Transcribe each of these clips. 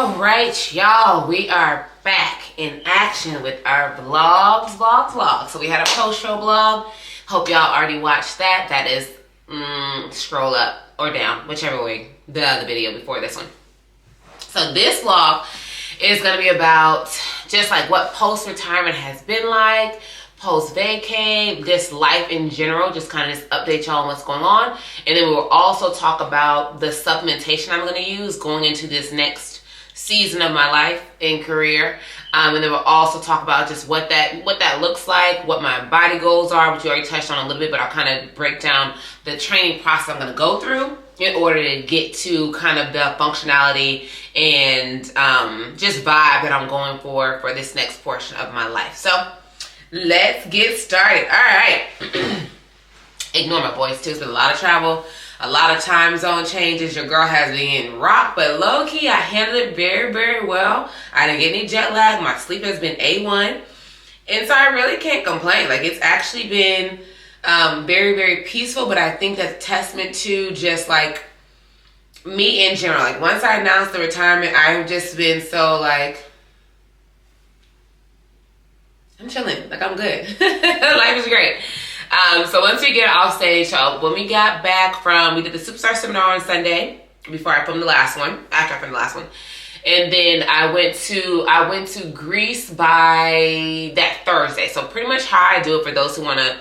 All right, y'all, we are back in action with our vlog. So we had a post-show vlog. Hope y'all already watched that. That is, scroll up or down, whichever way, the other video before this one. So this vlog is going to be about just like what post-retirement has been like, post-vacay, just life in general, just kind of just update y'all on what's going on. And then we'll also talk about the supplementation I'm going to use going into this next season of my life and career. And then we'll also talk about just what that looks like, what my body goals are, which you already touched on a little bit, but I'll kind of break down the training process I'm going to go through in order to get to kind of the functionality and just vibe that I'm going for this next portion of my life. So let's get started. All right. Ignore my voice too. It's been a lot of travel, a lot of time zone changes. Your girl has been rocked, but low key, I handled it very, very well. I didn't get any jet lag. My sleep has been A1. And so I really can't complain. Like, it's actually been very, very peaceful, but I think that's testament to just like me in general. Like, once I announced the retirement, I've just been so like, I'm chilling. Like, I'm good. Life is great. So once we get off stage, so when we got back from, we did the Superstar Seminar on Sunday before I filmed the last one, after I filmed the last one. And then I went to Greece by that Thursday. So pretty much how I do it for those who want to,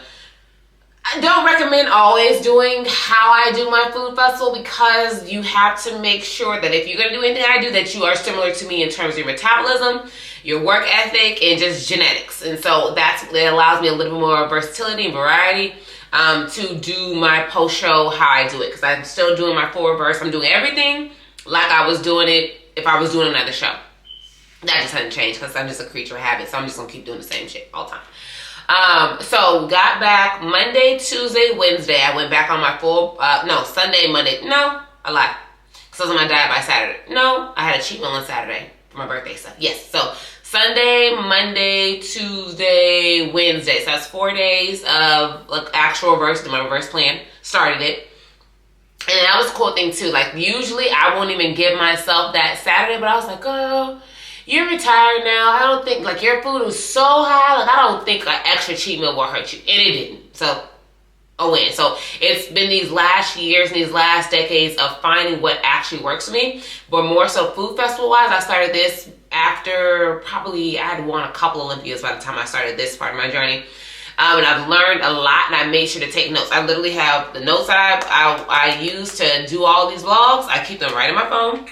I don't recommend always doing how I do my food festival, because you have to make sure that if you're going to do anything I do, that you are similar to me in terms of your metabolism, your work ethic, and just genetics. And so it allows me a little bit more versatility and variety to do my post-show how I do it, because I'm still doing my full reverse. I'm doing everything like I was doing it if I was doing another show. That just hasn't changed because I'm just a creature of habit, so I'm just going to keep doing the same shit all the time. So got back Monday, Tuesday, Wednesday. I went back on my full, Sunday, Monday. No, I lied. Because I was on my diet by Saturday. No, I had a cheat meal on Saturday for my birthday stuff. Yes, so Sunday, Monday, Tuesday, Wednesday. So that's 4 days of like actual reverse, my reverse plan. Started it. And that was a cool thing too. Like, usually I won't even give myself that Saturday, but I was like, girl, you're retired now. I don't think, like, your food was so high. Like, I don't think an extra cheat meal will hurt you. And it didn't. So, a win. So, it's been these last years and these last decades of finding what actually works for me. But more so food festival-wise, I started this after probably, I had won a couple Olympias by the time I started this part of my journey. And I've learned a lot, and I made sure to take notes. I literally have the notes that I use to do all these vlogs. I keep them right in my phone,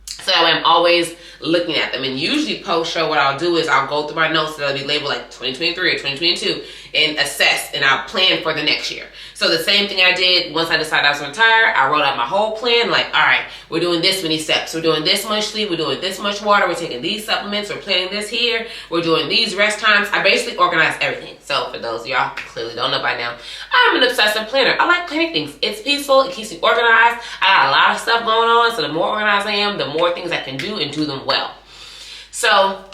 so that way I'm always looking at them. And usually post-show, what I'll do is I'll go through my notes that'll be labeled like 2023 or 2022 and assess, and I'll plan for the next year. So the same thing I did once I decided I was going to retire. I wrote out my whole plan, like, all right, we're doing this many steps. We're doing this much sleep. We're doing this much water. We're taking these supplements. We're planning this here. We're doing these rest times. I basically organized everything. So for those of y'all who clearly don't know by now, I'm an obsessive planner. I like planning things. It's peaceful. It keeps me organized. I got a lot of stuff going on. So the more organized I am, the more things I can do and do them well. So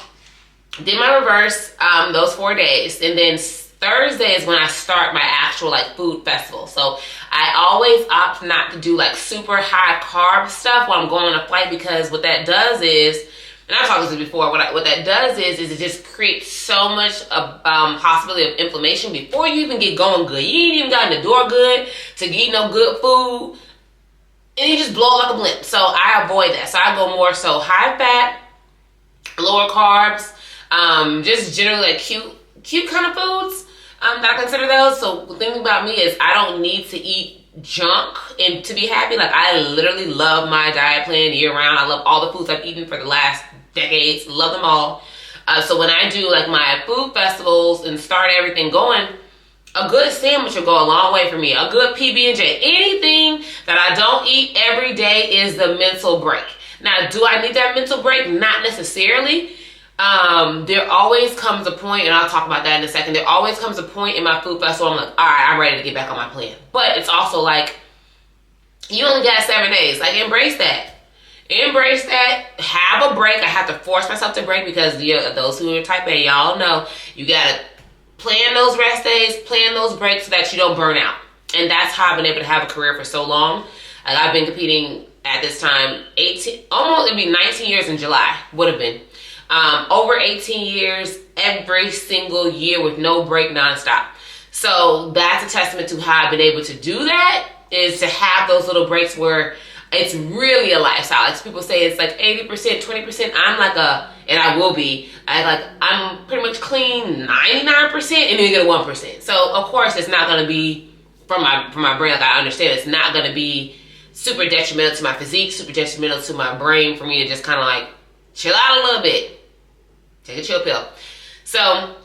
did my reverse those 4 days, and then Thursday is when I start my actual like food festival. So I always opt not to do like super high carb stuff while I'm going on a flight, because what that does is, and I've talked about this before, what that does is it just creates so much possibility of inflammation before you even get going good. You ain't even gotten the door good to get no good food, and you just blow like a blimp. So I avoid that. So I go more so high fat, lower carbs, just generally like cute kind of foods that I consider those. So the thing about me is I don't need to eat junk and to be happy. Like, I literally love my diet plan year round. I love all the foods I've eaten for the last decades. Love them all. So when I do like my food festivals and start everything going, a good sandwich will go a long way for me. A good PB&J. Anything that I don't eat every day is the mental break. Now, do I need that mental break? Not necessarily. There always comes a point, and I'll talk about that in a second. There always comes a point in my food festival I'm like, all right, I'm ready to get back on my plan. But it's also like, you only got 7 days. Like, embrace that. Embrace that. Have a break. I have to force myself to break, because those who are type A, y'all know you gotta plan those rest days, plan those breaks so that you don't burn out. And that's how I've been able to have a career for so long. Like, I've been competing at this time, 18, almost, it'd be 19 years in July, would have been. Over 18 years, every single year with no break, nonstop. So that's a testament to how I've been able to do that, is to have those little breaks where it's really a lifestyle. Like people say it's like 80%, 20%. I'm like and I will be, I'm pretty much clean 99% and then get a 1%. So of course it's not going to be, from my brain, like I understand it's not going to be super detrimental to my physique, super detrimental to my brain for me to just kind of like chill out a little bit. Take a chill pill. So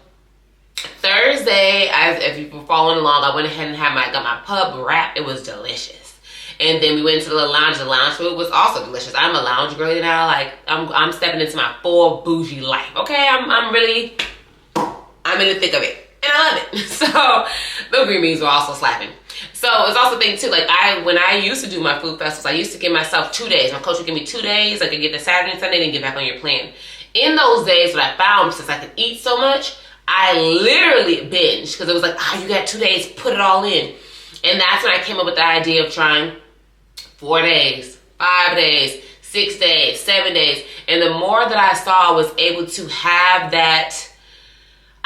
Thursday, if you were following along, I went ahead and got my pub wrap. It was delicious. And then we went into the lounge. The lounge food was also delicious. I'm a lounge girl now. Like I'm stepping into my full bougie life. Okay, I'm in the thick of it, and I love it. So the green beans were also slapping. So it's also a thing too. Like when I used to do my food festivals, I used to give myself 2 days. My coach would give me 2 days. I could get the Saturday and Sunday, then get back on your plan. In those days, what I found, since I could eat so much, I literally binged, because it was like, you got 2 days, put it all in. And that's when I came up with the idea of trying 4 days, 5 days, 6 days, 7 days. And the more that I saw I was able to have that,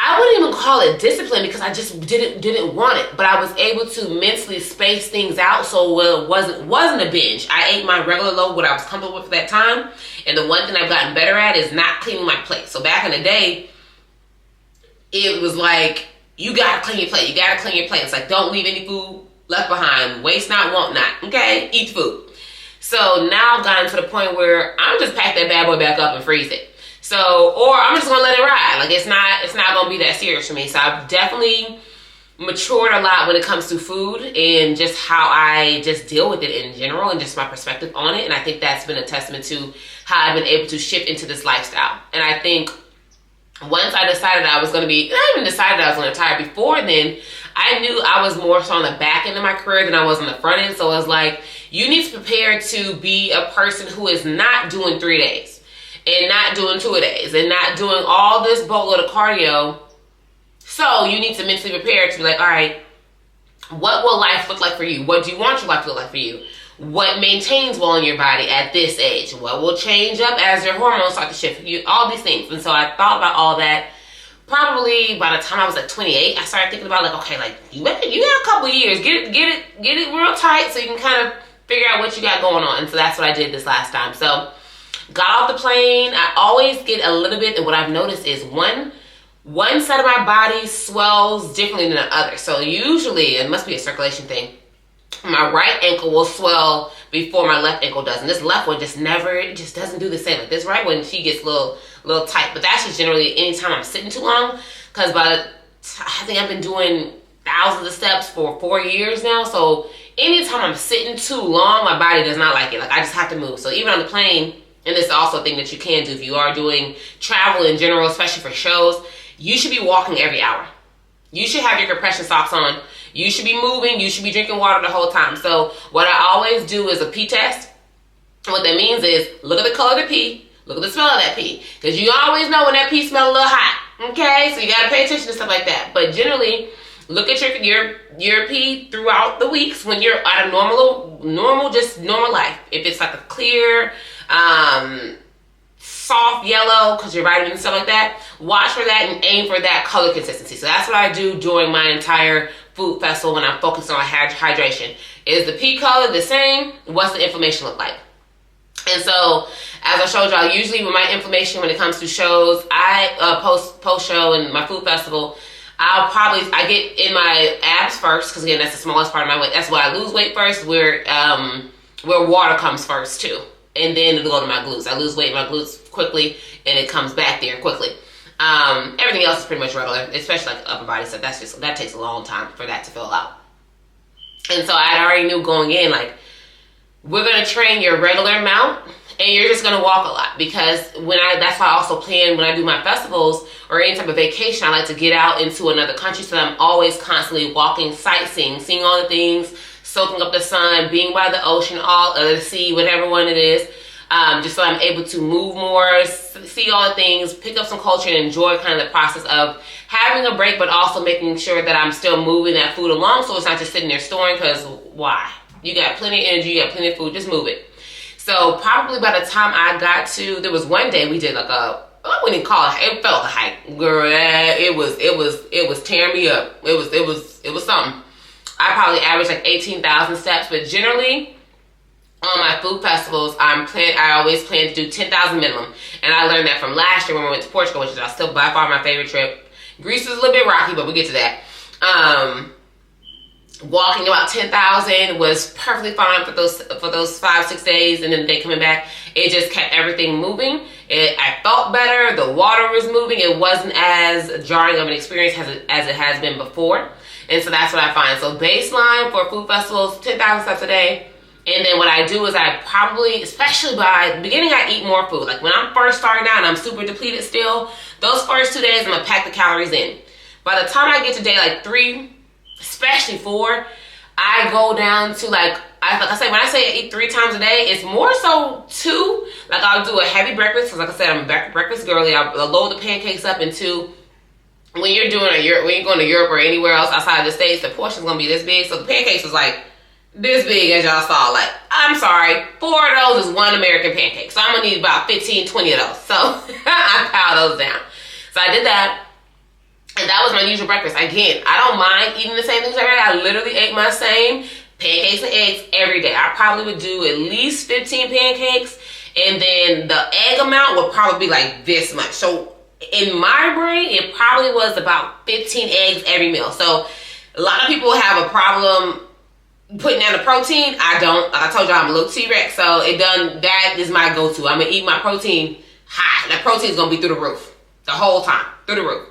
I wouldn't even call it discipline, because I just didn't want it. But I was able to mentally space things out so it wasn't a binge. I ate my regular load, what I was comfortable with at that time. And the one thing I've gotten better at is not cleaning my plate. So back in the day, it was like, you gotta clean your plate. You gotta clean your plate. It's like, don't leave any food left behind. Waste not, want not. Okay? Eat food. So now I've gotten to the point where I'm just pack that bad boy back up and freeze it. So, or I'm just gonna let it ride. Like it's not gonna be that serious for me. So I've definitely matured a lot when it comes to food and just how I just deal with it in general and just my perspective on it. And I think that's been a testament to how I've been able to shift into this lifestyle. And I think once I decided I was going to be, I even decided I was going to retire. Before then, I knew I was more so on the back end of my career than I was on the front end. So it was like, you need to prepare to be a person who is not doing 3 days and not doing 2 days and not doing all this boatload of cardio. So you need to mentally prepare to be like, all right, what will life look like for you? What do you want your life to look like for you? What maintains well in your body at this age? What will change up as your hormones start to shift? All these things. And so I thought about all that. Probably by the time I was like 28, I started thinking about like, okay, like you got a couple years. Get it real tight so you can kind of figure out what you got going on. And so that's what I did this last time. So got off the plane. I always get a little bit, and what I've noticed is one side of my body swells differently than the other. So usually, it must be a circulation thing, my right ankle will swell before my left ankle does. And this left one just doesn't do the same. Like this right one, she gets a little tight. But that's just generally anytime I'm sitting too long. Because I think I've been doing thousands of steps for 4 years now. So anytime I'm sitting too long, my body does not like it. Like I just have to move. So even on the plane, and this is also a thing that you can do if you are doing travel in general, especially for shows, you should be walking every hour. You should have your compression socks on. You should be moving. You should be drinking water the whole time. So what I always do is a pee test. And what that means is look at the color of the pee. Look at the smell of that pee. Because you always know when that pee smells a little hot. Okay? So you got to pay attention to stuff like that. But generally, look at your pee throughout the weeks when you're at a normal life. If it's like a clear, soft yellow because you're vitamin and stuff like that, watch for that and aim for that color consistency. So that's what I do during my entire food festival when I'm focused on hydration. Is the pee color the same? What's the inflammation look like? And so, as I showed y'all, usually with my inflammation when it comes to shows, I post show and my food festival, I get in my abs first, because again, that's the smallest part of my weight. That's why I lose weight first, where water comes first too. And then it'll go to my glutes. I lose weight in my glutes quickly, and it comes back there quickly. Everything else is pretty much regular, especially like upper body stuff. That takes a long time for that to fill out. And so I already knew going in, like, we're gonna train your regular amount, and you're just gonna walk a lot, because that's why I also plan when I do my festivals or any type of vacation, I like to get out into another country, so that I'm always constantly walking, sightseeing, seeing all the things, soaking up the sun, being by the ocean, the sea, whatever one it is, just so I'm able to move more, see all the things, pick up some culture, and enjoy kind of the process of having a break, but also making sure that I'm still moving that food along, so it's not just sitting there storing, because why? You got plenty of energy, you got plenty of food, just move it. So probably by the time I got to, there was one day we did like I wouldn't call it, it felt like a hike. Girl, it was tearing me up. It was something. I probably averaged like 18,000 steps, but generally on my food festivals, I always plan to do 10,000 minimum. And I learned that from last year when we went to Portugal, which is still by far my favorite trip. Greece was a little bit rocky, but we'll get to that. Walking about 10,000 was perfectly fine for those 5-6 days, and then the day coming back, it just kept everything moving. I felt better. The water was moving. It wasn't as jarring of an experience as it has been before, and so that's what I find. So baseline for food festivals, 10,000 steps a day, and then what I do is I probably, especially by the beginning, I eat more food. Like when I'm first starting out and I'm super depleted still, those first 2 days I'm gonna pack the calories in. By the time I get to day like 3, especially 4, I go down to like I say, when I say I eat 3 times a day, it's more so 2. Like I'll do a heavy breakfast, because like I said, I'm a breakfast girly. I'll load the pancakes up into, when you're going to Europe or anywhere else outside of the States, the portion's gonna be this big. So the pancakes was like this big, as y'all saw. Like, I'm sorry, 4 of those is 1 American pancake. So I'm gonna need about 15, 20 of those. So I pile those down. So I did that. And that was my usual breakfast. Again, I don't mind eating the same things every day. I literally ate my same pancakes and eggs every day. I probably would do at least 15 pancakes, and then the egg amount would probably be like this much. So in my brain, it probably was about 15 eggs every meal. So a lot of people have a problem putting down the protein. I don't. I told you I'm a little T-Rex, so that is my go-to. I'm gonna eat my protein high. That protein is gonna be through the roof the whole time, through the roof.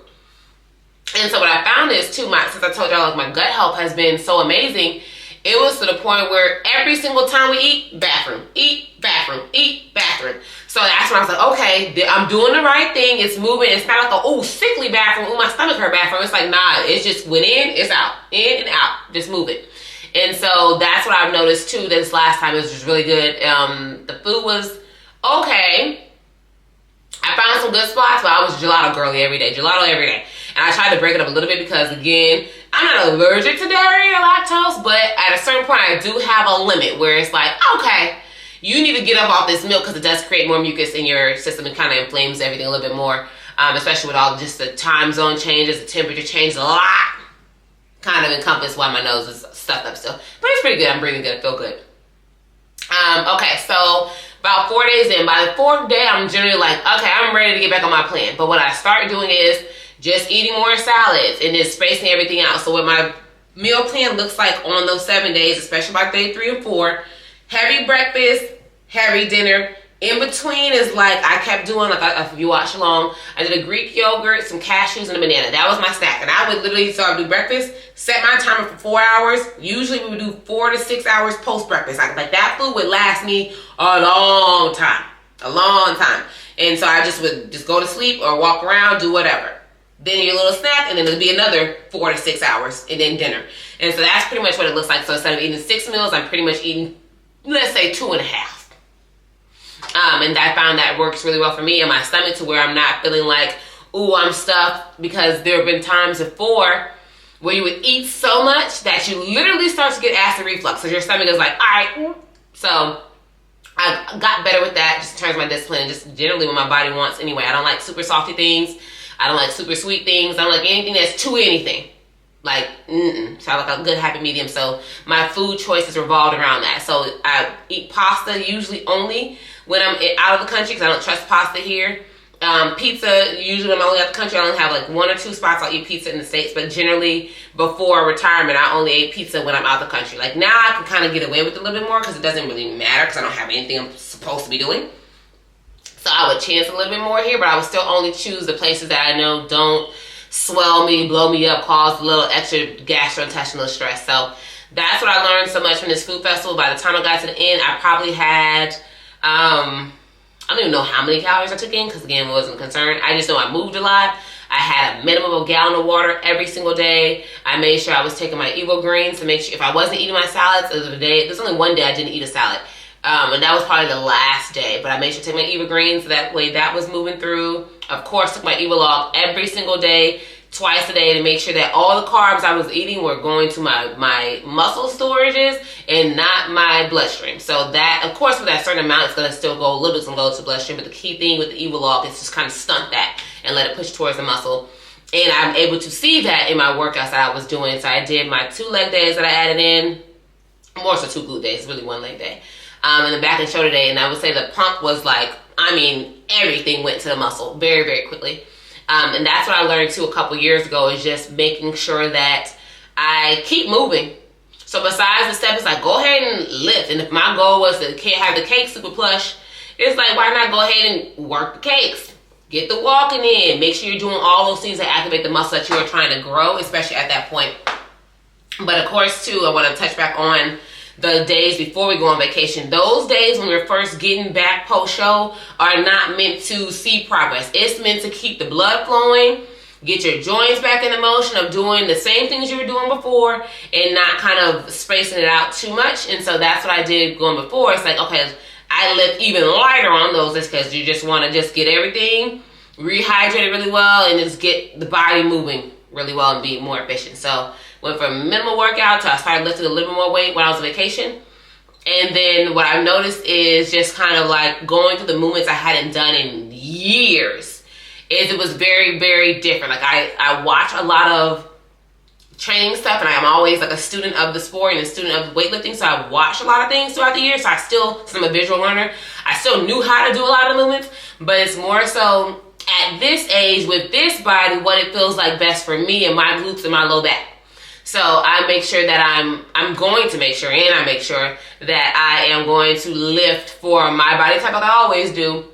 And so what I found is too, since I told y'all like my gut health has been so amazing, it was to the point where every single time we eat, bathroom, eat, bathroom, eat, bathroom. So that's when I was like, okay, I'm doing the right thing. It's moving. It's not like sickly bathroom. My stomach hurt bathroom. It's like, nah, it's just went in, it's out, in and out, just move it. And so that's what I've noticed too. This last time it was just really good. The food was okay. I found some good spots, but I was gelato girly every day. Gelato every day. And I tried to break it up a little bit because, again, I'm not allergic to dairy or lactose, but at a certain point, I do have a limit where it's like, okay, you need to get up off this milk because it does create more mucus in your system and kind of inflames everything a little bit more, especially with all just the time zone changes, the temperature changes a lot. Kind of encompass why my nose is stuffed up still. But it's pretty good. I'm breathing good. I feel good. Okay, so about 4 days in, by the 4th day, I'm generally like, okay, I'm ready to get back on my plan. But what I start doing is just eating more salads and just spacing everything out. So what my meal plan looks like on those 7 days, especially by day 3 and 4, heavy breakfast, heavy dinner. In between is like, I kept doing, like if you watch along, I did a Greek yogurt, some cashews, and a banana. That was my snack. And I would literally start do breakfast, set my timer for 4 hours. Usually we would do 4 to 6 hours post-breakfast. Like that food would last me a long time. A long time. And so I would just go to sleep or walk around, do whatever. Then your little snack, and then it'll be another 4 to 6 hours, and then dinner. And so that's pretty much what it looks like. So instead of eating 6 meals, I'm pretty much eating, let's say, 2.5. And I found that works really well for me and my stomach, to where I'm not feeling like, ooh, I'm stuffed, because there have been times before where you would eat so much that you literally start to get acid reflux. So your stomach is like, all right. So I got better with that, just in terms of my discipline and just generally what my body wants anyway. I don't like super salty things. I don't like super sweet things. I don't like anything that's too anything. Like, So I like a good happy medium. So my food choices revolved around that. So I eat pasta usually only when I'm out of the country, because I don't trust pasta here. Pizza, usually when I'm only out of the country, I only have like 1 or 2 spots I'll eat pizza in the States. But generally, before retirement, I only ate pizza when I'm out of the country. Like now I can kind of get away with it a little bit more because it doesn't really matter, because I don't have anything I'm supposed to be doing. So I would chance a little bit more here, but I would still only choose the places that I know don't swell me, blow me up, cause a little extra gastrointestinal stress. So that's what I learned so much from this food festival. By the time I got to the end, I probably had, I don't even know how many calories I took in, because again, I wasn't concerned. I just know I moved a lot. I had a minimum of a gallon of water every single day. I made sure I was taking my Evo greens to make sure if I wasn't eating my salads of the day. There's only one day I didn't eat a salad. And that was probably the last day, but I made sure to take my Eva greens, so that way that was moving through. Of course, took my Eva log every single day twice a day to make sure that all the carbs I was eating were going to my muscle storages and not my bloodstream. So that, of course, with that certain amount, it's going to still go, a little bit's going to go to the bloodstream, but the key thing with the Evolog is just kind of stunt that and let it push towards the muscle. And I'm able to see that in my workouts that I was doing. So I did my 2 leg days that I added in, more so 2 glute days, really 1 leg day, and the back and shoulder day. And I would say the pump was like, I mean, everything went to the muscle very, very quickly. And that's what I learned too a couple years ago, is just making sure that I keep moving. So besides the steps, like, go ahead and lift. And if my goal was to have the cake super plush, it's like, why not go ahead and work the cakes? Get the walking in. Make sure you're doing all those things that activate the muscle that you are trying to grow, especially at that point. But of course too, I want to touch back on the days before we go on vacation. Those days when we're first getting back post-show are not meant to see progress. It's meant to keep the blood flowing, get your joints back in the motion of doing the same things you were doing before and not kind of spacing it out too much. And so that's what I did going before. It's like, okay, I lift even lighter on those just because you just want to just get everything rehydrated really well and just get the body moving really well and be more efficient. So went from minimal workout to I started lifting a little bit more weight when I was on vacation. And then what I've noticed is just kind of like going through the movements I hadn't done in years, is it was very, very different. Like I watch a lot of training stuff, and I'm always like a student of the sport and a student of weightlifting, so I've watched a lot of things throughout the year. So since I'm a visual learner, I still knew how to do a lot of movements, but it's more so at this age with this body what it feels like best for me and my glutes and my low back. So I make sure that I'm going to make sure, and I make sure that I am going to lift for my body type like I always do,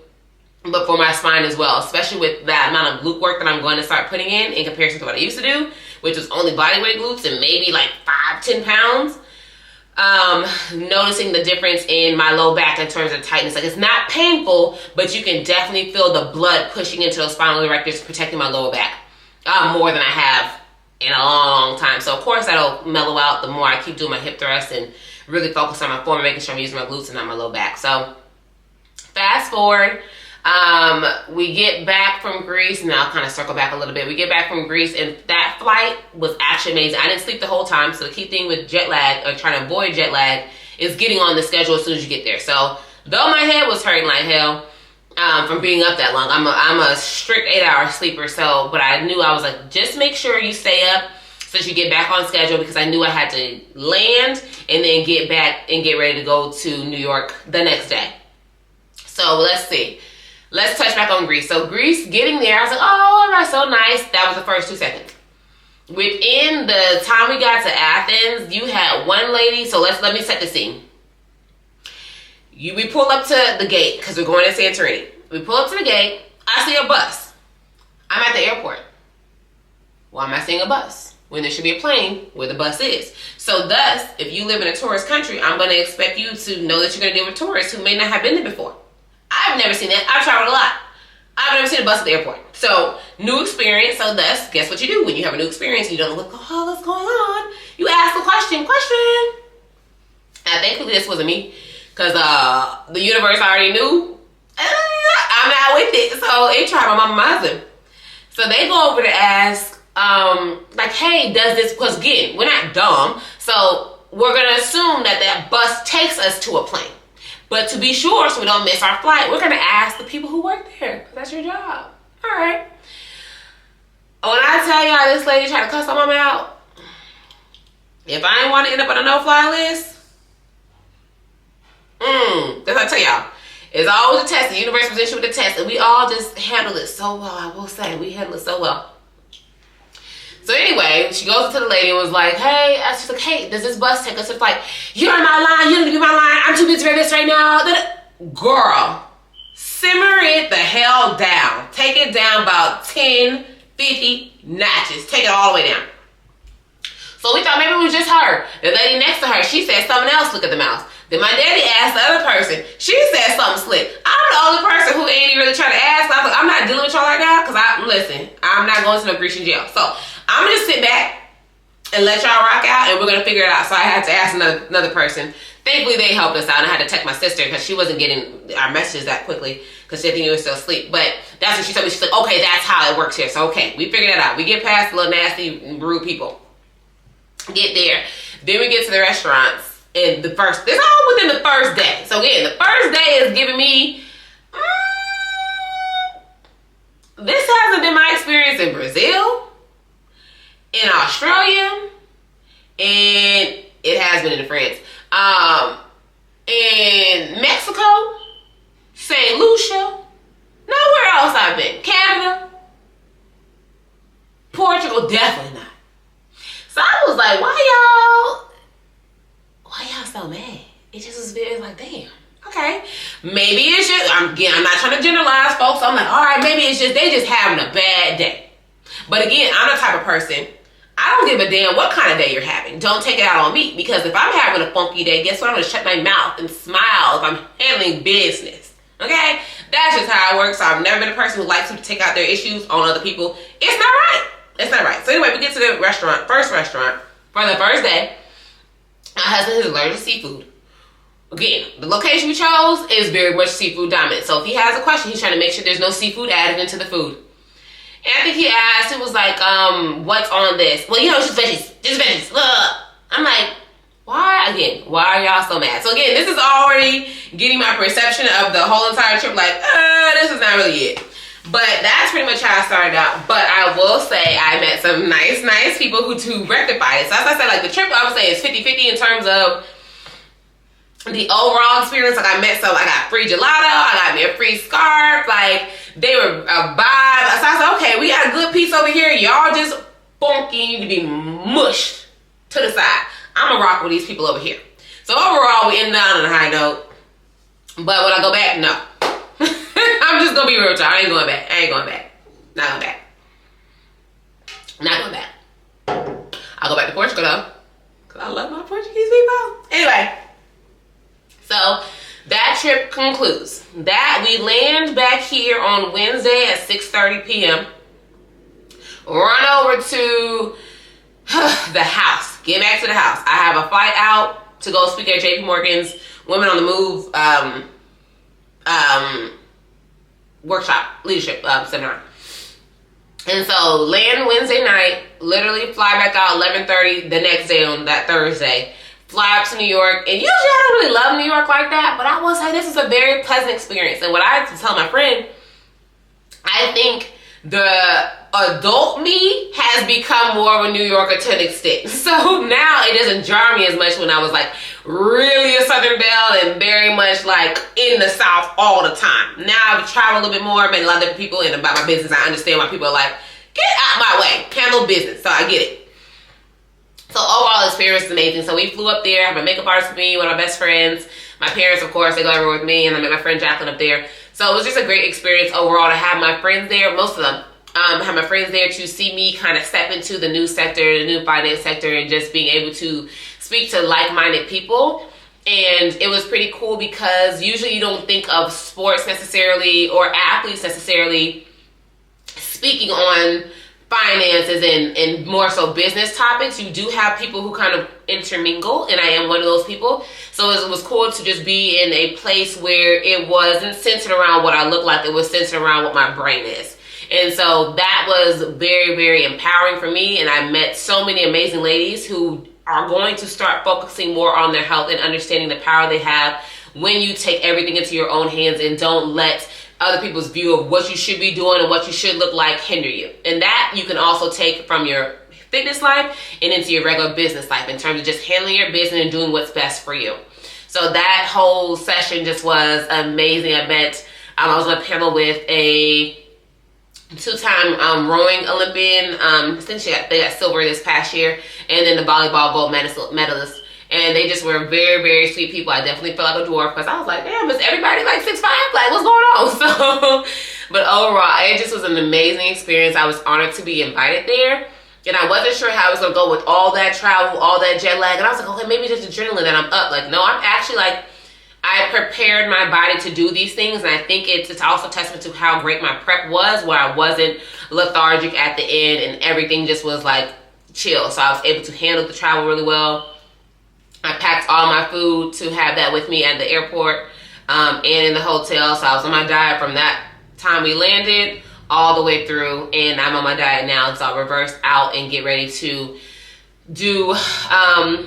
but for my spine as well, especially with that amount of glute work that I'm going to start putting in comparison to what I used to do, which was only body weight glutes and maybe like 5-10 pounds. Noticing the difference in my low back in terms of tightness. Like, it's not painful, but you can definitely feel the blood pushing into those spinal erectors, protecting my lower back more than I have in a long time. So of course that'll mellow out the more I keep doing my hip thrusts and really focus on my form and making sure I'm using my glutes and not my low back. So fast forward, we get back from Greece, and I'll kind of circle back a little bit. We get back from Greece, and that flight was actually amazing. I didn't sleep the whole time, so the key thing with jet lag, or trying to avoid jet lag, is getting on the schedule as soon as you get there. So though my head was hurting like hell from being up that long, I'm a strict 8-hour sleeper, so, but I knew, I was like, just make sure you stay up so that you get back on schedule, because I knew I had to land and then get back and get ready to go to New York the next day. So let's see. Let's touch back on Greece. So Greece, getting there, I was like, oh, all right, so nice. That was the first 2 seconds. Within the time we got to Athens, you had one lady. So let me set the scene. We pull up to the gate because we're going to Santorini. We pull up to the gate. I see a bus. I'm at the airport. Why am I seeing a bus when there should be a plane where the bus is? So thus, if you live in a tourist country, I'm going to expect you to know that you're going to deal with tourists who may not have been there before. I've never seen that. I've traveled a lot. I've never seen a bus at the airport. So, new experience. So thus, guess what you do when you have a new experience and you don't know what's going on? You ask the question. And thankfully, this wasn't me, because the universe already knew. I'm not with it. So it tried my mama and my husband. So they go over to ask, like, hey, does this, because again, we're not dumb. So we're going to assume that bus takes us to a plane. But to be sure, so we don't miss our flight, we're going to ask the people who work there, because that's your job. All right. When I tell y'all this lady tried to cuss my mama out, if I ain't want to end up on a no-fly list, that's what I tell y'all. It's always a test. The universe presents you with a test, and we all just handle it so well. I will say, we handle it so well. So anyway, she goes up to the lady and was like, hey, she's like, hey, does this bus take us to flight? You're in my line. You don't need to be in my line. I'm too busy for this right now. Girl, simmer it the hell down. Take it down about 10, 50 notches. Take it all the way down. So we thought maybe it was just her. The lady next to her, she said something else, look at the mouse. Then my daddy asked the other person. She said something slick. I'm the only person who ain't really trying to ask. I was like, I'm not dealing with y'all like that, because I'm not going to no Grecian jail. So I'm going to sit back and let y'all rock out, and we're going to figure it out. So I had to ask another person Thankfully, they helped us out, and I had to text my sister because she wasn't getting our messages that quickly because she think we were still asleep. But that's what she told me. She's like, okay, that's how it works here. So, okay, we figured it out. We get past the little nasty, rude people. Get there. Then we get to the restaurants. And this all within the first day. So, again, the first day is giving me, this hasn't been my experience in Brazil, in Australia, and it has been in France. In Mexico, St. Lucia, nowhere else I've been. Canada, Portugal, definitely not. So I was like, why y'all so mad? It just was very like, damn, okay. Maybe it's just, I'm not trying to generalize, folks. So I'm like, all right, maybe it's just, they just having a bad day. But again, I'm the type of person, I don't give a damn what kind of day you're having. Don't take it out on me. Because if I'm having a funky day, guess what? I'm going to shut my mouth and smile if I'm handling business. Okay? That's just how it works. So I've never been a person who likes to take out their issues on other people. It's not right. It's not right. So anyway, we get to the first restaurant, for the first day. My husband is allergic to seafood. Again, the location we chose is very much seafood dominant. So if he has a question, he's trying to make sure there's no seafood added into the food. And I think he asked, it was like, what's on this? Well, it's just veggies. Just veggies. Ugh. I'm like, why are y'all so mad? So again, this is already getting my perception of the whole entire trip like, this is not really it. But that's pretty much how I started out. But I will say I met some nice people who rectified it. So as I said, like the trip I would say is 50-50 in terms of the overall experience. Like I got free gelato, I got me a free scarf, like they were a vibe. So I said, okay, we got a good piece over here. Y'all just funky, you need to be mushed to the side. I'm gonna rock with these people over here. So overall, we ended on a high note. But when I go back, no. I'm just gonna be real with y'all. I ain't going back. Not going back. I'll go back to Portugal though, because I love my Portuguese people. Anyway. So that trip concludes. That we land back here on Wednesday at 6:30 p.m. Run over to the house. Get back to the house. I have a flight out to go speak at JP Morgan's Women on the Move workshop, leadership seminar. And so land Wednesday night, literally fly back out 11:30 the next day on that Thursday. Fly up to New York, and usually I don't really love New York like that, but I will say this is a very pleasant experience. And what I have to tell my friend, I think the adult me has become more of a New Yorker to an extent. So now it doesn't jar me as much when I was like really a Southern belle and very much like in the South all the time. Now I've traveled a little bit more, met a lot of different people, and about my business, I understand why people are like, get out my way, handle business. So I get it. So overall, the experience is amazing. So we flew up there. I have a makeup artist with me, one of my best friends. My parents, of course, they go everywhere with me, and I met my friend Jacqueline up there. So it was just a great experience overall to have my friends there, most of them. Have my friends there to see me kind of step into the new sector, the new finance sector, and just being able to speak to like-minded people. And it was pretty cool because usually you don't think of sports necessarily or athletes necessarily speaking on finances and more so business topics. You do have people who kind of intermingle, and I am one of those people. So it was cool to just be in a place where it wasn't centered around what I look like. It was centered around what my brain is. And so that was very, very empowering for me. And I met so many amazing ladies who are going to start focusing more on their health and understanding the power they have when you take everything into your own hands and don't let other people's view of what you should be doing and what you should look like hinder you. And that you can also take from your fitness life and into your regular business life in terms of just handling your business and doing what's best for you. So that whole session just was amazing. I was on a panel with a two-time rowing Olympian. Essentially, they got silver this past year, and then the volleyball gold medalist. And they just were very, very sweet people. I definitely felt like a dwarf because I was like, damn, is everybody like 6'5"? Like, what's going on? So, but overall, it just was an amazing experience. I was honored to be invited there. And I wasn't sure how I was going to go with all that travel, all that jet lag. And I was like, okay, maybe just adrenaline and I'm up. Like, no, I'm actually like, I prepared my body to do these things. And I think it's also a testament to how great my prep was, where I wasn't lethargic at the end and everything just was like chill. So I was able to handle the travel really well. I packed all my food to have that with me at the airport and in the hotel. So I was on my diet from that time we landed all the way through, and I'm on my diet now. So I'll reverse out and get ready to do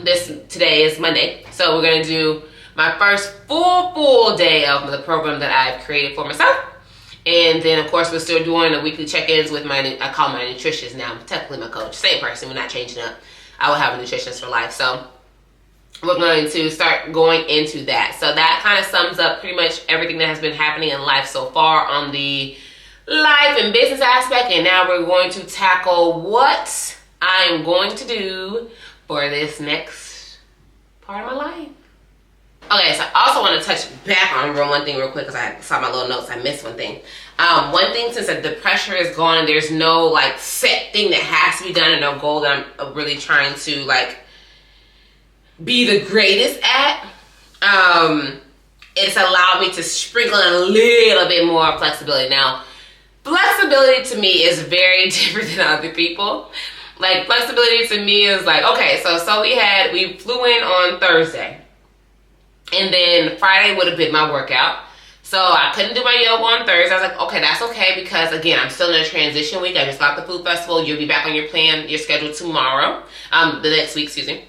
this. Today is Monday, so we're gonna do my first full day of the program that I've created for myself. And then, of course, we're still doing the weekly check-ins with I call my nutritionist now. I'm technically my coach. Same person. We're not changing up. I will have a nutritionist for life. So we're going to start going into that. So that kind of sums up pretty much everything that has been happening in life so far on the life and business aspect. And now we're going to tackle what I'm going to do for this next part of my life. Okay, so I also want to touch back on one thing real quick because I saw my little notes. I missed one thing. One thing, since the pressure is gone and there's no like set thing that has to be done and no goal that I'm really trying to like be the greatest at, it's allowed me to sprinkle in a little bit more flexibility. Now, flexibility to me is very different than other people. Like, flexibility to me is like, okay, so we flew in on Thursday. And then Friday would have been my workout. So I couldn't do my yoga on Thursday. I was like, okay, that's okay, because again, I'm still in a transition week. I just got the food festival. You'll be back on your schedule tomorrow. The next week, excuse me.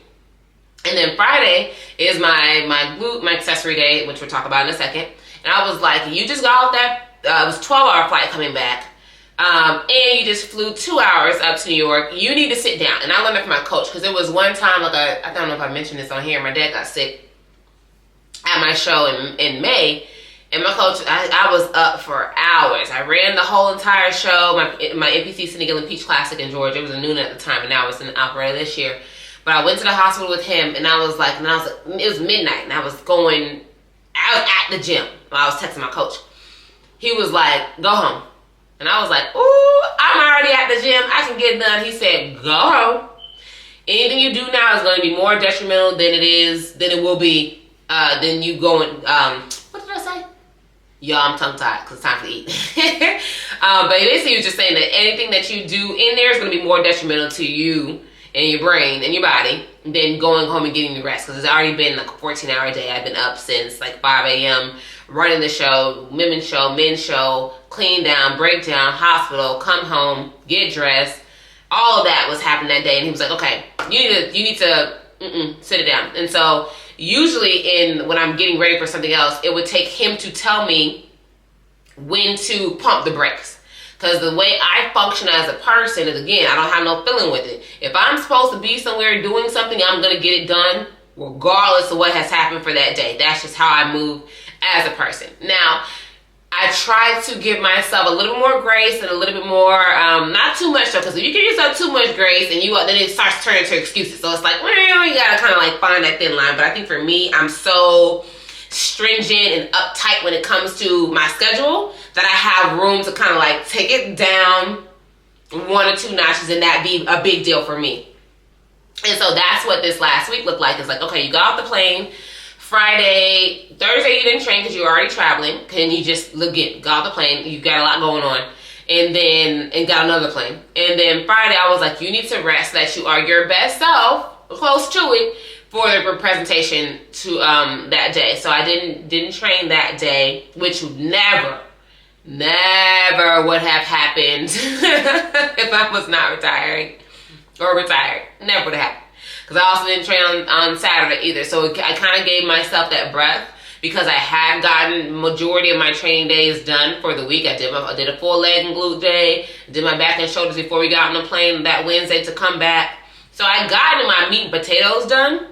And then Friday is my glute, my accessory day, which we'll talk about in a second. And I was like, you just got off that, it was a 12-hour flight coming back. And you just flew 2 hours up to New York. You need to sit down. And I learned that from my coach, because it was one time, like I don't know if I mentioned this on here, my dad got sick at my show in May, and my coach, I was up for hours. I ran the whole entire show, my NPC Cydney Gillon Peach Classic in Georgia. It was a noon at the time, and now it's in Opera this year. But I went to the hospital with him, and I was like, it was midnight, and I was at the gym. I was texting my coach. He was like, go home. And I was like, ooh, I'm already at the gym. I can get it done. He said, go home. Anything you do now is going to be more detrimental than it will be then you going, what did I say? Y'all, I'm tongue-tied because it's time to eat. But basically, he was just saying that anything that you do in there is going to be more detrimental to you and your brain and your body than going home and getting the rest. Because it's already been like a 14-hour day. I've been up since like 5 a.m. running the show, women's show, men's show, clean down, break down, hospital, come home, get dressed. All of that was happening that day. And he was like, okay, you need to sit it down. And so usually when I'm getting ready for something else, it would take him to tell me when to pump the brakes. Because the way I function as a person is, again, I don't have no feeling with it. If I'm supposed to be somewhere doing something, I'm going to get it done regardless of what has happened for that day. That's just how I move as a person. Now, I try to give myself a little bit more grace and a little bit more, not too much though, because if you give yourself too much grace and then it starts turning into excuses. So it's like, well, you gotta kind of like find that thin line. But I think for me, I'm so stringent and uptight when it comes to my schedule that I have room to kind of like take it down 1 or 2 notches and that be a big deal for me. And so that's what this last week looked like. It's like, okay, you got off the plane. Thursday you didn't train because you were already traveling. And you just, again, got off the plane. You got a lot going on. And got another plane. And then Friday I was like, you need to rest so that you are your best self, close to it, for the presentation to that day. So I didn't train that day, which never would have happened if I was not retiring or retired. Never would have happened. Because I also didn't train on Saturday either. So I kind of gave myself that breath because I had gotten majority of my training days done for the week. I did a full leg and glute day. Did my back and shoulders before we got on the plane that Wednesday to come back. So I got my meat and potatoes done.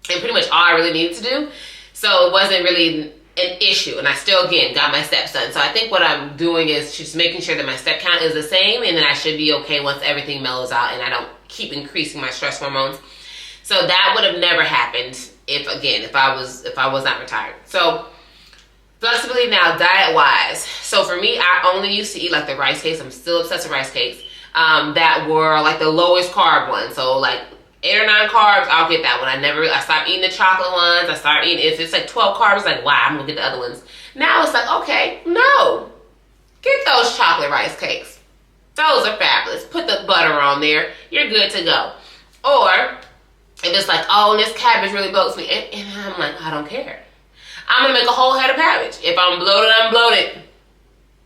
And pretty much all I really needed to do. So it wasn't really an issue. And I still, again, got my steps done. So I think what I'm doing is just making sure that my step count is the same. And then I should be okay once everything mellows out and I don't keep increasing my stress hormones. So that would have never happened if I was not retired. So flexibility now, diet wise. So for me, I only used to eat like the rice cakes. I'm still obsessed with rice cakes. That were like the lowest carb ones. So like 8 or 9 carbs, I'll get that one. I stopped eating the chocolate ones. I started eating, if it's like 12 carbs, like, wow, I'm gonna get the other ones. Now it's like, okay, no. Get those chocolate rice cakes. Those are fabulous. Put the butter on there. You're good to go. Or, if it's like, oh, this cabbage really bloats me, and I'm like, I don't care. I'm gonna make a whole head of cabbage. If I'm bloated, I'm bloated.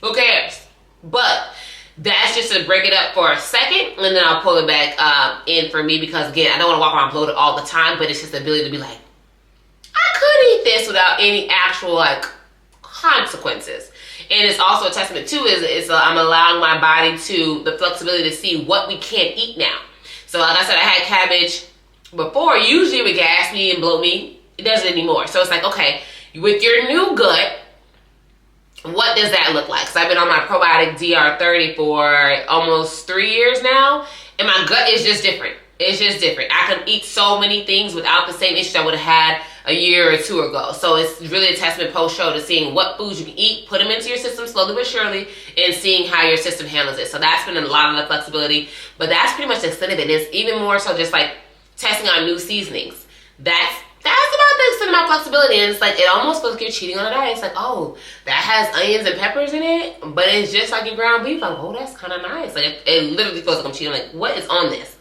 Who cares? But that's just to break it up for a second, and then I'll pull it back in for me, because again, I don't want to walk around bloated all the time, but it's just the ability to be like, I could eat this without any actual like consequences. And it's also a testament too, is I'm allowing my body to the flexibility to see what we can eat now. So like I said, I had cabbage before. Usually it would gas me and bloat me. It doesn't anymore. So it's like, okay, with your new gut, what does that look like? Because I've been on my probiotic DR30 for almost 3 years now, and my gut is just different. It's just different. I can eat so many things without the same issues I would have had a year or two ago. So it's really a testament post-show to seeing what foods you can eat, put them into your system slowly but surely, and seeing how your system handles it. So that's been a lot of the flexibility, but that's pretty much the extent of it. It's even more so just like testing out new seasonings. That's about the extent of my flexibility. And it's like, it almost feels like you're cheating on a diet. It's like, oh, that has onions and peppers in it, but it's just like your ground beef. Like, oh, that's kind of nice. Like, it literally feels like I'm cheating. Like, what is on this?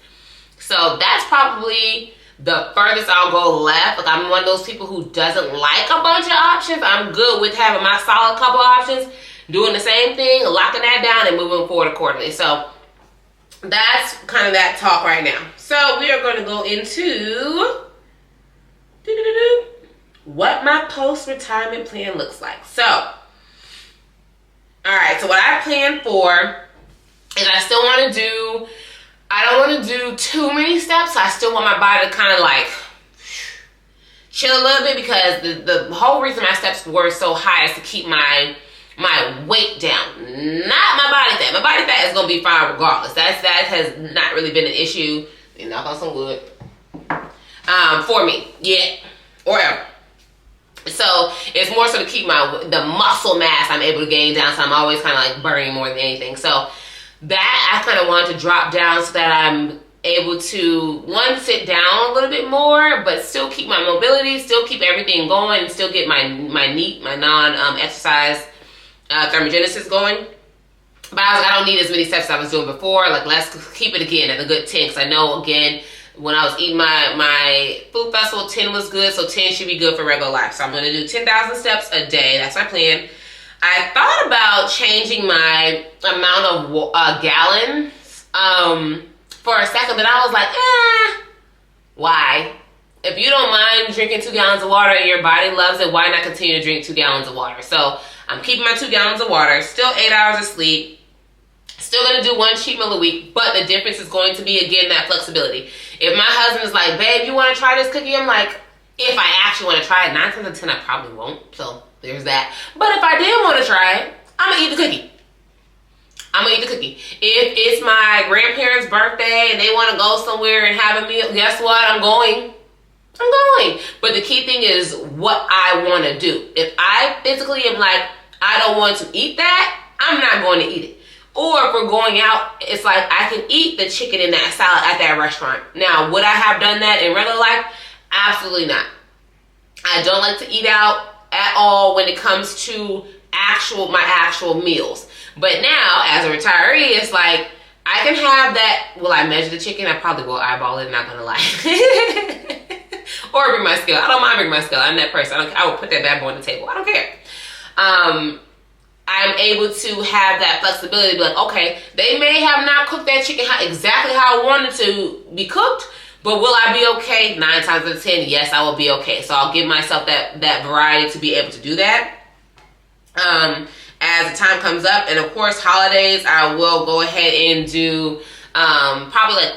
So that's probably the furthest I'll go left. Like, I'm one of those people who doesn't like a bunch of options. I'm good with having my solid couple options, doing the same thing, locking that down, and moving forward accordingly. So that's kind of that talk right now. So we are going to go into what my post-retirement plan looks like. So, all right, so what I plan for is I still want to do, I don't want to do too many steps. I still want my body to kind of like chill a little bit, because the whole reason my steps were so high is to keep my weight down, not my body fat. My body fat is going to be fine regardless. That has not really been an issue. Knock on some wood. For me, yet or ever. So it's more so to keep the muscle mass I'm able to gain down, so I'm always kind of like burning more than anything. So that I kind of want to drop down so that I'm able to, one, sit down a little bit more, but still keep my mobility, still keep everything going, and still get my NEAT, my non-exercise thermogenesis going. But I don't need as many steps as I was doing before. Like, let's keep it again at a good 10, because I know, again, when I was eating my food festival, 10 was good, so 10 should be good for regular life. So I'm going to do 10,000 steps a day. That's my plan. I thought about changing my amount of gallons for a second, but I was like, why? If you don't mind drinking 2 gallons of water and your body loves it, why not continue to drink 2 gallons of water? So I'm keeping my 2 gallons of water, still 8 hours of sleep. Still going to do 1 cheat meal a week, but the difference is going to be, again, that flexibility. If my husband is like, babe, you want to try this cookie? I'm like, if I actually want to try it, 9 times out of 10, I probably won't. So there's that. But if I did want to try it, I'm going to eat the cookie. I'm going to eat the cookie. If it's my grandparents' birthday and they want to go somewhere and have a meal, guess what? I'm going. But the key thing is what I want to do. If I physically am like, I don't want to eat that, I'm not going to eat it. Or if we're going out, it's like I can eat the chicken and that salad at that restaurant. Now, would I have done that in regular life? Absolutely not. I don't like to eat out at all when it comes to my actual meals. But now, as a retiree, it's like I can have that. Will I measure the chicken? I probably will eyeball it, I'm not going to lie. Or bring my scale. I don't mind bringing my scale. I'm that person. I will put that bad boy on the table. I don't care. I'm able to have that flexibility to be like, okay, they may have not cooked that chicken exactly how I wanted to be cooked, but will I be okay? 9 times out of 10, yes, I will be okay. So I'll give myself that variety to be able to do that. As the time comes up, and of course, holidays, I will go ahead and do probably like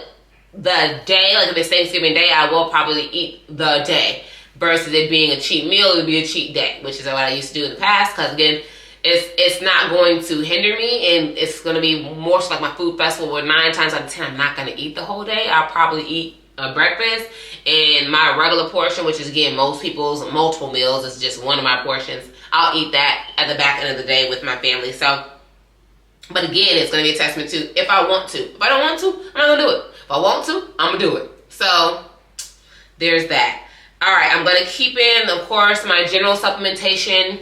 the day, like if it's Thanksgiving Day, I will probably eat the day versus it being a cheat meal. It would be a cheat day, which is what I used to do in the past, because again, it's not going to hinder me, and it's going to be more so like my food festival where 9 times out of 10 I'm not going to eat the whole day. I'll probably eat a breakfast, and my regular portion, which is again most people's multiple meals, is just one of my portions. I'll eat that at the back end of the day with my family. So, but again, it's going to be a testament to if I want to. If I don't want to, I'm not going to do it. If I want to, I'm going to do it. So there's that. All right, I'm going to keep in, of course, my general supplementation,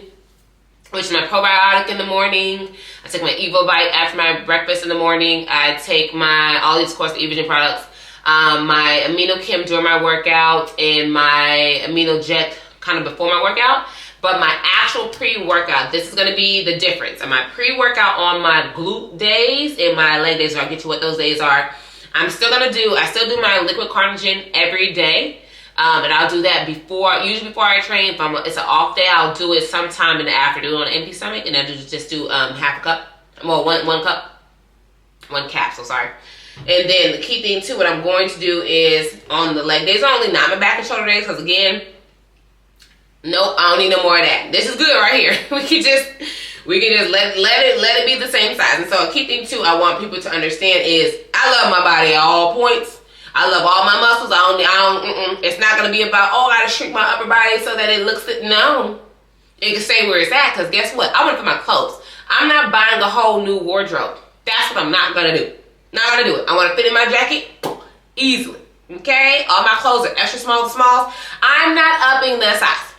which is my probiotic in the morning. I take my Evo Bite after my breakfast in the morning. I take all these, of course, the Evogen products. my amino chem during my workout, and my amino jet kind of before my workout. But my actual pre-workout, this is going to be the difference. And my pre-workout on my glute days and my leg days, I'll get you what those days are. I still do my liquid carnitine every day. And I'll do that usually before I train. If it's an off day, I'll do it sometime in the afternoon on an empty stomach. And I just do half a cup, well, one capsule, sorry. And then the key thing too, what I'm going to do is on the leg days only, not my back and shoulder days, because again, nope, I don't need no more of that. This is good right here. We can just let it be the same size. And so a key thing too I want people to understand is I love my body at all points. I love all my muscles. It's not gonna be about, oh, I gotta shrink my upper body so that it looks no. It can stay where it's at, because guess what? I want to put my clothes. I'm not buying a whole new wardrobe. That's what I'm not gonna do. Not gonna do it. I want to fit in my jacket easily. Okay? All my clothes are extra small to smalls. I'm not upping the size.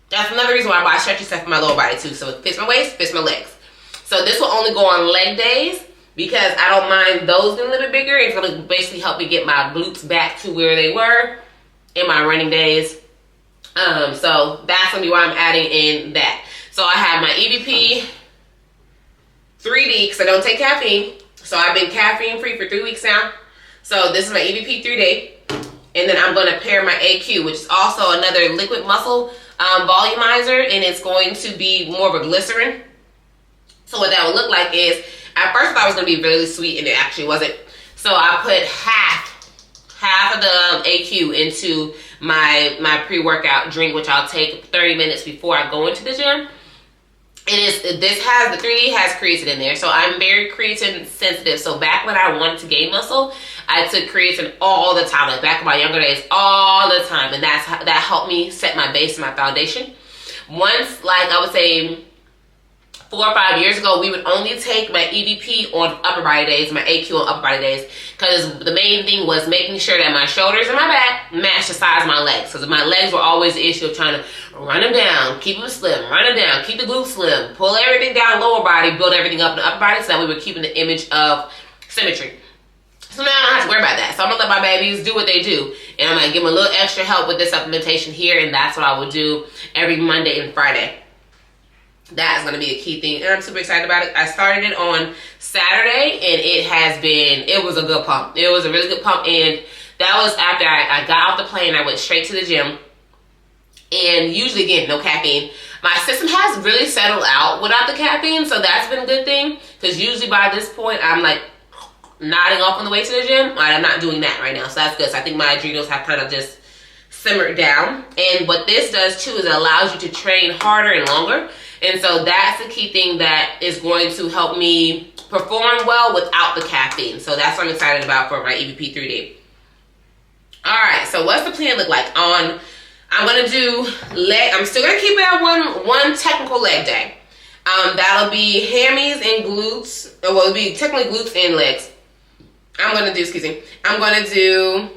That's another reason why I buy stretchy stuff for my lower body too. So it fits my waist, fits my legs. So this will only go on leg days, because I don't mind those being a little bit bigger. It's going to basically help me get my glutes back to where they were in my running days. So that's going to be why I'm adding in that. So I have my EVP 3D, because I don't take caffeine. So I've been caffeine free for 3 weeks now. So this is my EVP 3D. And then I'm going to pair my AQ, which is also another liquid muscle volumizer. And it's going to be more of a glycerin. So what that would look like is, at first I thought it was going to be really sweet, and it actually wasn't. So I put half of the AQ into my pre-workout drink, which I'll take 30 minutes before I go into the gym. The 3D has creatine in there, so I'm very creatine sensitive. So back when I wanted to gain muscle, I took creatine all the time, like back in my younger days, all the time, and that helped me set my base and my foundation. Once, like I would say 4 or 5 years ago, we would only take my EVP on upper body days, my AQ on upper body days, because the main thing was making sure that my shoulders and my back matched the size of my legs. Because my legs were always the issue of trying to run them down, keep them slim, run them down, keep the glutes slim, pull everything down lower body, build everything up in the upper body, so that we were keeping the image of symmetry. So now I don't have to worry about that. So I'm going to let my babies do what they do. And I'm going to give them a little extra help with this supplementation here, and that's what I will do every Monday and Friday. That's going to be a key thing, and I'm super excited about it. I started it on Saturday, and it was a good pump. It was a really good pump, and that was after I got off the plane. I went straight to the gym, and usually, again, no caffeine. My system has really settled out without the caffeine, so that's been a good thing, because usually by this point, I'm like nodding off on the way to the gym. I'm not doing that right now, so that's good. So I think my adrenals have kind of just simmered down, and what this does, too, is it allows you to train harder and longer. And so that's the key thing that is going to help me perform well without the caffeine. So that's what I'm excited about for my EVP 3D. All right, so what's the plan look like? I'm going to do leg. I'm still going to keep it at one technical leg day. That'll be hammies and glutes. Well, it'll be technically glutes and legs. I'm going to do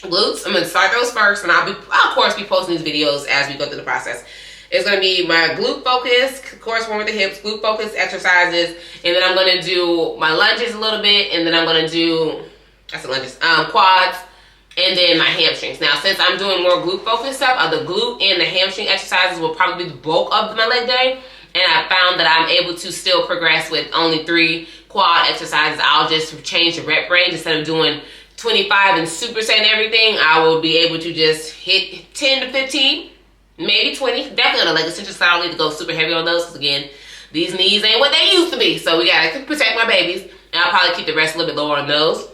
glutes. I'm going to start those first, and I'll of course be posting these videos as we go through the process. It's going to be my glute focus, course one with the hips, glute focus exercises, and then I'm going to do my lunges a little bit, and then I'm going to do, quads, and then my hamstrings. Now, since I'm doing more glute focus stuff, the glute and the hamstring exercises will probably be the bulk of my leg day, and I found that I'm able to still progress with only 3 quad exercises. I'll just change the rep range. Instead of doing 25 and supersetting everything, I will be able to just hit 10 to 15. Maybe 20, definitely on the leg extension side. I don't need to go super heavy on those, because again, these knees ain't what they used to be. So we gotta protect my babies. And I'll probably keep the rest a little bit lower on those.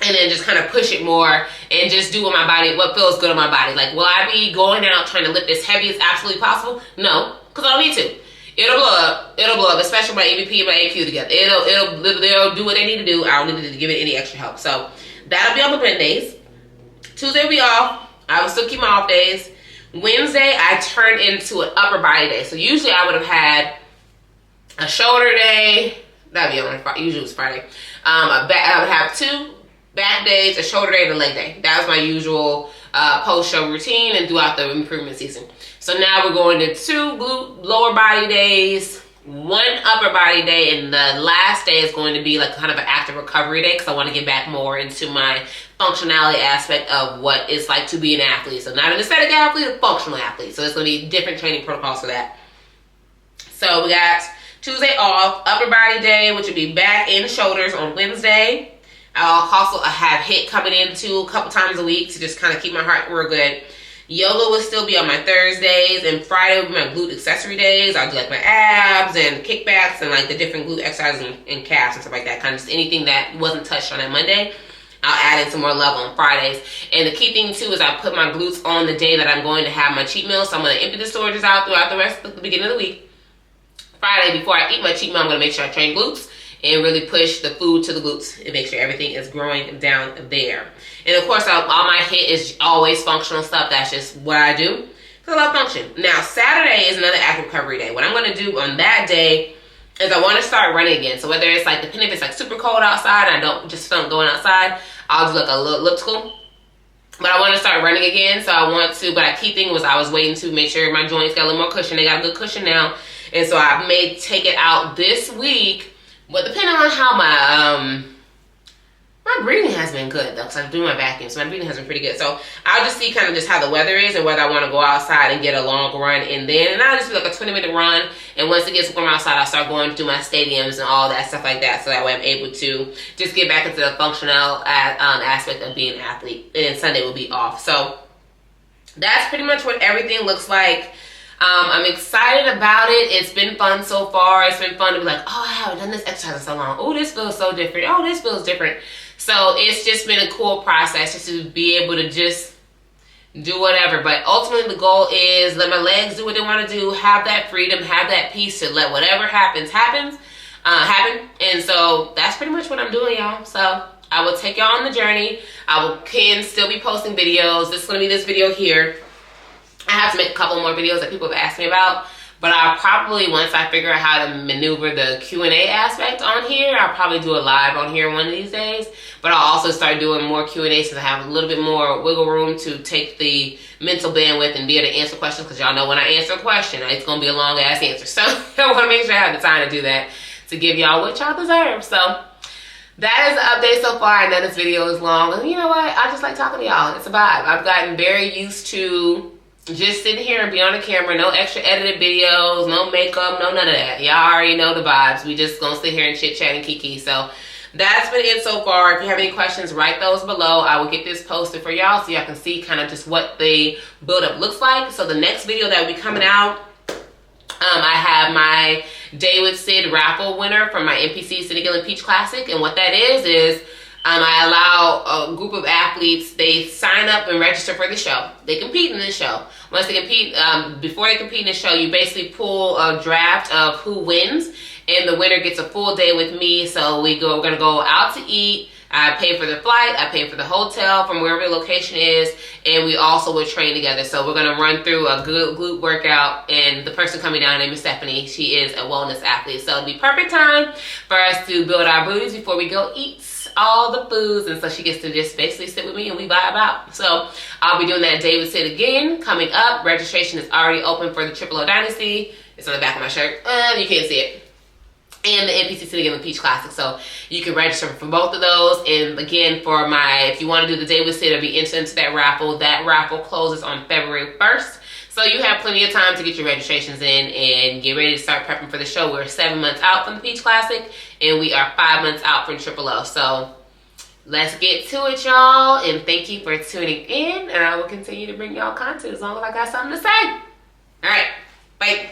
And then just kind of push it more and just do what feels good on my body. Like, will I be going out trying to lift as heavy as absolutely possible? No, because I don't need to. It'll blow up. It'll blow up, especially my EVP and my AQ together. They'll do what they need to do. I don't need to give it any extra help. So that'll be on the Mondays. Tuesday will be off. I will still keep my off days. Wednesday, I turn into an upper body day. So usually I would have had a shoulder day. That'd be on Friday. Usually it was Friday. I would have 2 back days, a shoulder day, and a leg day. That was my usual post-show routine and throughout the improvement season. So now we're going to 2 glute lower body days, one upper body day, and the last day is going to be like kind of an active recovery day because I want to get back more into my functionality aspect of what it's like to be an athlete. So not an aesthetic athlete, a functional athlete. So it's going to be different training protocols for that. So we got Tuesday off, upper body day, which would be back and shoulders on Wednesday. I'll also have HIIT coming in too a couple times a week to just kind of keep my heart real good. Yoga will still be on my Thursdays, and Friday will be my glute accessory days. I'll do like my abs and kickbacks and like the different glute exercises and calves and stuff like that. Kind of just anything that wasn't touched on that Monday. I'll add in some more level on Fridays. And the key thing too is I put my glutes on the day that I'm going to have my cheat meal. So I'm going to empty the storages out throughout the rest of the beginning of the week. Friday, before I eat my cheat meal, I'm going to make sure I train glutes and really push the food to the glutes and make sure everything is growing down there. And of course, all my HIIT is always functional stuff. That's just what I do. So I love function. Now, Saturday is another active recovery day. What I'm going to do on that day is I want to start running again. So whether it's like, depending if it's like super cold outside, I don't just feel like going outside, I'll do like a little elliptical. But I want to start running again. So I want to, but a key thing was I was waiting to make sure my joints got a little more cushion. They got a good cushion now. And so I may take it out this week. But depending on how my breathing has been good though, because I'm doing my vacuum, so my breathing has been pretty good. So I'll just see kind of just how the weather is and whether I want to go outside and get a long run and I'll just do like a 20-minute run. And once it gets warm outside, I'll start going through my stadiums and all that stuff like that. So that way I'm able to just get back into the functional aspect of being an athlete. And Sunday will be off. So that's pretty much what everything looks like. I'm excited about it. It's been fun so far. It's been fun to be like, oh, I haven't done this exercise in so long. Oh, this feels so different. Oh, this feels different. So it's just been a cool process just to be able to just do whatever. But ultimately the goal is let my legs do what they want to do, have that freedom, have that peace to let whatever happen. And so that's pretty much what I'm doing, y'all. So I will take y'all on the journey. Can still be posting videos. This is going to be this video here. I have to make a couple more videos that people have asked me about, but I'll probably, once I figure out how to maneuver the Q&A aspect on here, I'll probably do a live on here one of these days. But I'll also start doing more Q&A so I have a little bit more wiggle room to take the mental bandwidth and be able to answer questions, because y'all know when I answer a question, it's going to be a long ass answer. So I want to make sure I have the time to do that to give y'all what y'all deserve. So that is the update so far. I know this video is long, and you know what? I just like talking to y'all. It's a vibe. I've gotten very used to just sitting here and be on the camera, no extra edited videos, no makeup, no none of that. Y'all already know the vibes. We just gonna sit here and chit chat and kiki. So that's been it so far. If you have any questions, write those below. I will get this posted for y'all so y'all can see kind of just what the build-up looks like. So the next video that will be coming out, I have my Day with Sid raffle winner from my NPC Cydney Gillon Peach Classic. And what that is I allow a group of athletes, they sign up and register for the show. They compete in the show. Once they compete, before they compete in the show, you basically pull a draft of who wins, and the winner gets a full day with me. So we're going to go out to eat. I pay for the flight, I pay for the hotel from wherever the location is, and we also will train together. So we're going to run through a good glute workout, and the person coming down, named Stephanie, she is a wellness athlete. So it'll be perfect time for us to build our booties before we go eat all the foods, and so she gets to just basically sit with me and we vibe out. So I'll be doing that Day with Sid again coming up. Registration is already open for the Triple O Dynasty. It's on the back of my shirt. You can't see it. And the NPC Cydney Gillon Peach Classic. So you can register for both of those. And again, for if you want to do the Day with Sid or be entered into that raffle closes on February 1st. So you have plenty of time to get your registrations in and get ready to start prepping for the show. We're 7 months out from the Peach Classic, and we are 5 months out from Triple O. So let's get to it, y'all. And thank you for tuning in. And I will continue to bring y'all content as long as I got something to say. All right. Bye.